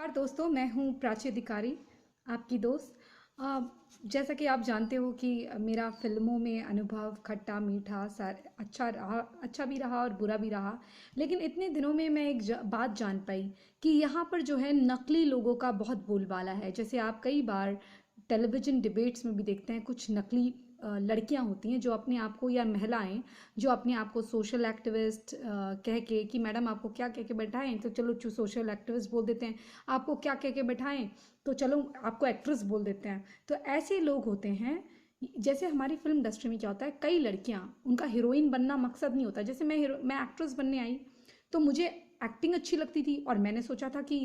नमस्कार दोस्तों, मैं हूँ प्राची अधिकारी, आपकी दोस्त। जैसा कि आप जानते हो कि मेरा फिल्मों में अनुभव खट्टा मीठा सार अच्छा रहा, अच्छा भी रहा और बुरा भी रहा। लेकिन इतने दिनों में मैं एक बात जान पाई कि यहाँ पर जो है नकली लोगों का बहुत बोलबाला है। जैसे आप कई बार टेलीविज़न डिबेट्स में भी देखते हैं, कुछ नकली लड़कियां होती हैं जो अपने आप को, या महिलाएं जो अपने आप को सोशल एक्टिविस्ट कह के, कि मैडम आपको क्या कह के बैठाएं तो चलो सोशल एक्टिविस्ट बोल देते हैं, आपको क्या कह के बैठाएं तो चलो आपको एक्ट्रेस बोल देते हैं। तो ऐसे लोग होते हैं। जैसे हमारी फिल्म इंडस्ट्री में क्या होता है, कई लड़कियां, उनका हीरोइन बनना मकसद नहीं होता। जैसे मैं एक्ट्रेस बनने आई तो मुझे एक्टिंग अच्छी लगती थी और मैंने सोचा था कि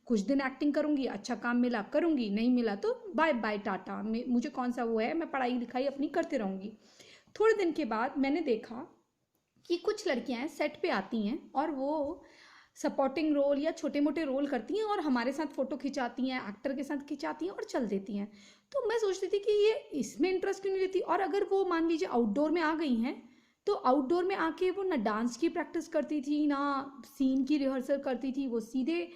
कुछ दिन एक्टिंग करूंगी, अच्छा काम मिला करूंगी, नहीं मिला तो बाय बाय टाटा, मुझे कौन सा वो है, मैं पढ़ाई लिखाई अपनी करते रहूंगी। थोड़े दिन के बाद मैंने देखा कि कुछ लड़कियां सेट पे आती हैं और वो सपोर्टिंग रोल या छोटे मोटे रोल करती हैं और हमारे साथ फ़ोटो खिंचाती हैं, एक्टर के साथ खिंचाती हैं और चल देती हैं। तो मैं सोचती थी कि ये इसमें इंटरेस्ट क्यों नहीं लेती। और अगर वो मान लीजिए आउटडोर में आ गई हैं तो आउटडोर में आके वो ना डांस की प्रैक्टिस करती थी, ना सीन की रिहर्सल करती थी, वो सीधे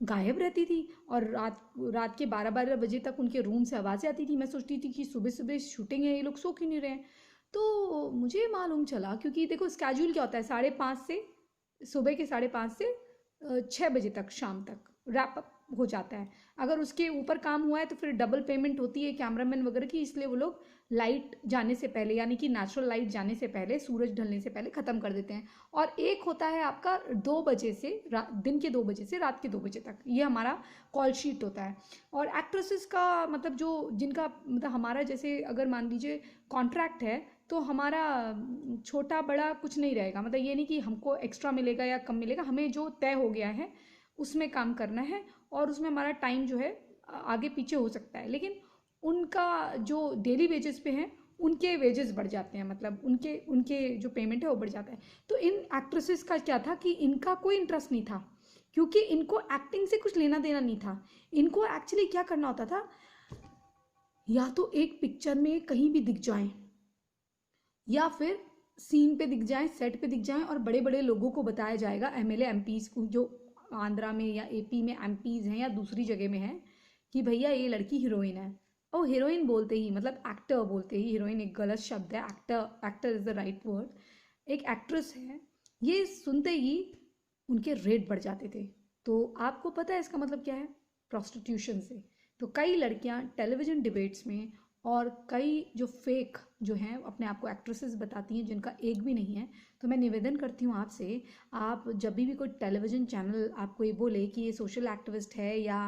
गायब रहती थी। और रात रात के 12-12 बजे तक उनके रूम से आवाज़ें आती थी। मैं सोचती थी कि सुबह सुबह शूटिंग है, ये लोग सो क्यों नहीं रहे हैं। तो मुझे मालूम चला, क्योंकि देखो स्केड्यूल क्या होता है, 5:30 से सुबह के 5:30 से 6 बजे तक, शाम तक रैप अप हो जाता है। अगर उसके ऊपर काम हुआ है तो फिर डबल पेमेंट होती है कैमरामैन वगैरह की, इसलिए वो लोग लाइट जाने से पहले, यानी कि नेचुरल लाइट जाने से पहले, सूरज ढलने से पहले ख़त्म कर देते हैं। और एक होता है आपका 2 बजे से दिन के 2 बजे से रात के 2 बजे तक, ये हमारा कॉल शीट होता है। और एक्ट्रेसेस का मतलब जो जिनका मतलब हमारा, जैसे अगर मान लीजिए कॉन्ट्रैक्ट है तो हमारा छोटा बड़ा कुछ नहीं रहेगा। मतलब ये नहीं कि हमको एक्स्ट्रा मिलेगा या कम मिलेगा, हमें जो तय हो गया है उसमें काम करना है और उसमें हमारा टाइम जो है आगे पीछे हो सकता है। लेकिन उनका जो डेली वेजेस पे हैं उनके वेजेस बढ़ जाते हैं, मतलब उनके उनके जो पेमेंट है वो बढ़ जाता है। तो इन एक्ट्रेसेस का क्या था कि इनका कोई इंटरेस्ट नहीं था, क्योंकि इनको एक्टिंग से कुछ लेना देना नहीं था। इनको एक्चुअली क्या करना होता था, या तो एक पिक्चर में कहीं भी दिख जाएं, या फिर सीन पे दिख जाएं, सेट पे दिख जाएं और बड़े बड़े लोगों को बताया जाएगा, एमएलए एमपीज को, जो आंध्रा में या एपी में एमपीज हैं या दूसरी जगह में हैं, कि भैया ये लड़की हीरोइन है। और हीरोइन बोलते ही मतलब एक्टर बोलते ही, हीरोइन एक गलत शब्द है, actor, actor is the right word, एक एक्ट्रेस है, ये सुनते ही उनके रेट बढ़ जाते थे। तो आपको पता है इसका मतलब क्या है, प्रोस्टिट्यूशन से। तो कई लड़कियां टेलीविज़न डिबेट्स में, और कई जो फेक जो हैं अपने आप को एक्ट्रेसेस बताती हैं जिनका एक भी नहीं है। तो मैं निवेदन करती हूँ आपसे, आप जब भी कोई टेलीविज़न चैनल आपको ये बोले कि ये सोशल एक्टिविस्ट है या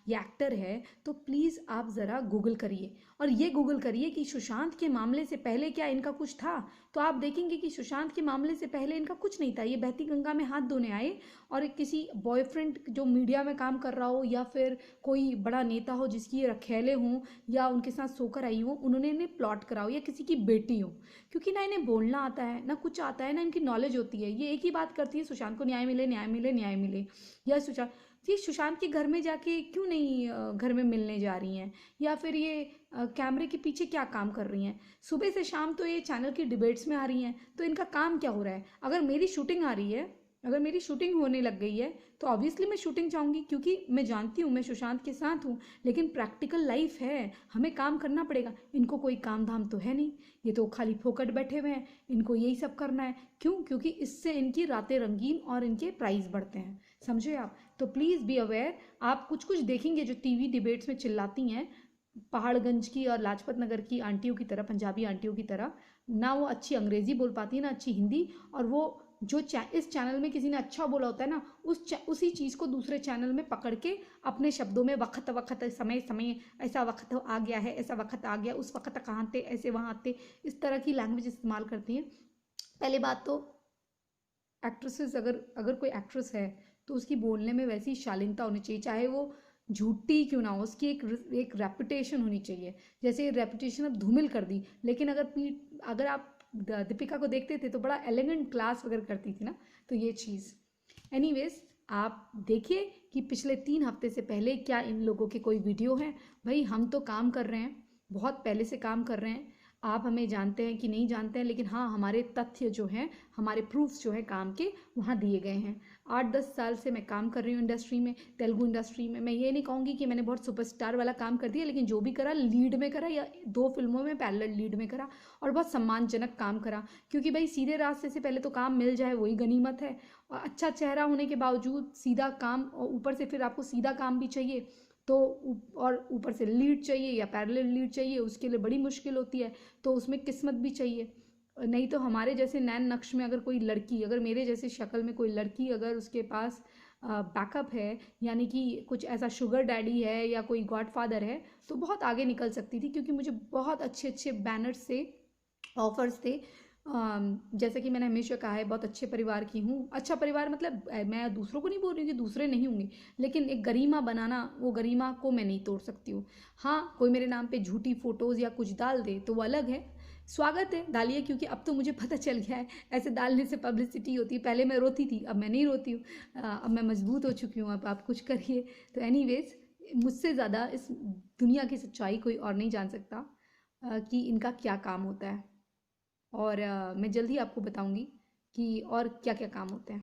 ये एक्टर है, तो प्लीज़ आप ज़रा गूगल करिए, और ये गूगल करिए कि सुशांत के मामले से पहले क्या इनका कुछ था। तो आप देखेंगे कि सुशांत के मामले से पहले इनका कुछ नहीं था। ये बहती गंगा में हाथ धोने आए और किसी बॉयफ्रेंड जो मीडिया में काम कर रहा हो, या फिर कोई बड़ा नेता हो जिसकी ये रखेले हों, या उनके साथ सोकर आई हो, उन्होंने इन्हें प्लॉट कराओ, या किसी की बेटी हो, क्योंकि ना इन्हें बोलना आता है ना कुछ आता है, ना इनकी नॉलेज होती है। ये एक ही बात करती है, सुशांत को न्याय मिले, न्याय मिले, न्याय मिले। या सुशांत, ये सुशांत के घर में जाके क्यों नहीं घर में मिलने जा रही हैं, या फिर ये कैमरे के पीछे क्या काम कर रही हैं। सुबह से शाम तो ये चैनल की डिबेट्स में आ रही हैं, तो इनका काम क्या हो रहा है। अगर मेरी शूटिंग आ रही है, अगर मेरी शूटिंग होने लग गई है, तो ऑब्वियसली मैं शूटिंग चाहूँगी, क्योंकि मैं जानती हूँ मैं सुशांत के साथ हूँ। लेकिन प्रैक्टिकल लाइफ है, हमें काम करना पड़ेगा। इनको कोई काम धाम तो है नहीं, ये तो खाली फोकट बैठे हुए हैं, इनको यही सब करना है। क्यों? क्योंकि इससे इनकी रातें रंगीन और इनके प्राइस बढ़ते हैं, समझे आप। तो प्लीज़ बी अवेयर। आप कुछ कुछ देखेंगे जो टीवी डिबेट्स में चिल्लाती हैं, पहाड़गंज की और लाजपत नगर की आंटियों की तरह, पंजाबी आंटियों की तरह, ना वो अच्छी अंग्रेज़ी बोल पाती है ना अच्छी हिंदी, और वो जो इस चैनल में किसी ने अच्छा बोला होता है ना, उसी चीज़ को दूसरे चैनल में पकड़ के अपने शब्दों में वक्त वक्त, समय समय, ऐसा वक्त आ गया है, ऐसा वक्त आ गया, उस वक्त कहाँ थे, ऐसे वहाँ थे, इस तरह की लैंग्वेज इस्तेमाल करती हैं। पहली बात तो एक्ट्रेसेस, अगर अगर कोई एक्ट्रेस है तो उसकी बोलने में वैसी शालीनता होनी चाहिए, चाहे वो झूठी क्यों ना हो, उसकी एक रेपुटेशन होनी चाहिए। जैसे रेपुटेशन अब धूमिल कर दी, लेकिन अगर आप दीपिका को देखते थे तो बड़ा एलिगेंट क्लास वगैरह करती थी ना। तो ये चीज़, एनीवेज, आप देखिए कि पिछले 3 हफ्ते से पहले क्या इन लोगों के कोई वीडियो हैं। भाई हम तो काम कर रहे हैं, बहुत पहले से काम कर रहे हैं। आप हमें जानते हैं कि नहीं जानते हैं, लेकिन हाँ, हमारे तथ्य जो हैं, हमारे प्रूफ्स जो हैं काम के, वहाँ दिए गए हैं। 8-10 साल से मैं काम कर रही हूँ इंडस्ट्री में, तेलुगु इंडस्ट्री में। मैं ये नहीं कहूँगी कि मैंने बहुत सुपरस्टार वाला काम कर दिया, लेकिन जो भी करा लीड में करा, या 2 फिल्मों में पैरेलल लीड में करा, और बहुत सम्मानजनक काम करा। क्योंकि भाई सीधे रास्ते से पहले तो काम मिल जाए वही गनीमत है, और अच्छा चेहरा होने के बावजूद सीधा काम, और ऊपर से फिर आपको सीधा काम भी चाहिए, तो और ऊपर से लीड चाहिए या पैरेलल लीड चाहिए, उसके लिए बड़ी मुश्किल होती है। तो उसमें किस्मत भी चाहिए। नहीं तो हमारे जैसे नैन नक्श में अगर कोई लड़की, अगर मेरे जैसे शक्ल में कोई लड़की, अगर उसके पास बैकअप है, यानी कि कुछ ऐसा शुगर डैडी है या कोई गॉडफादर है, तो बहुत आगे निकल सकती थी। क्योंकि मुझे बहुत अच्छे अच्छे बैनर्स से ऑफर्स थे। जैसे कि मैंने हमेशा कहा है, बहुत अच्छे परिवार की हूँ। अच्छा परिवार मतलब मैं दूसरों को नहीं बोल रही हूँ कि दूसरे नहीं होंगे, लेकिन एक गरिमा बनाना, वो गरिमा को मैं नहीं तोड़ सकती हूँ। हाँ, कोई मेरे नाम पे झूठी फोटोज़ या कुछ डाल दे तो वो अलग है, स्वागत है, डालिए। क्योंकि अब तो मुझे पता चल गया है, ऐसे डालने से पब्लिसिटी होती है। पहले मैं रोती थी, अब मैं नहीं रोती हूँ। अब मैं मजबूत हो चुकी हूँ, अब आप कुछ करिए। तो एनीवेज, मुझसे ज़्यादा इस दुनिया की सच्चाई कोई और नहीं जान सकता, कि इनका क्या काम होता है। और मैं जल्दी आपको बताऊंगी कि और क्या क्या काम होते हैं।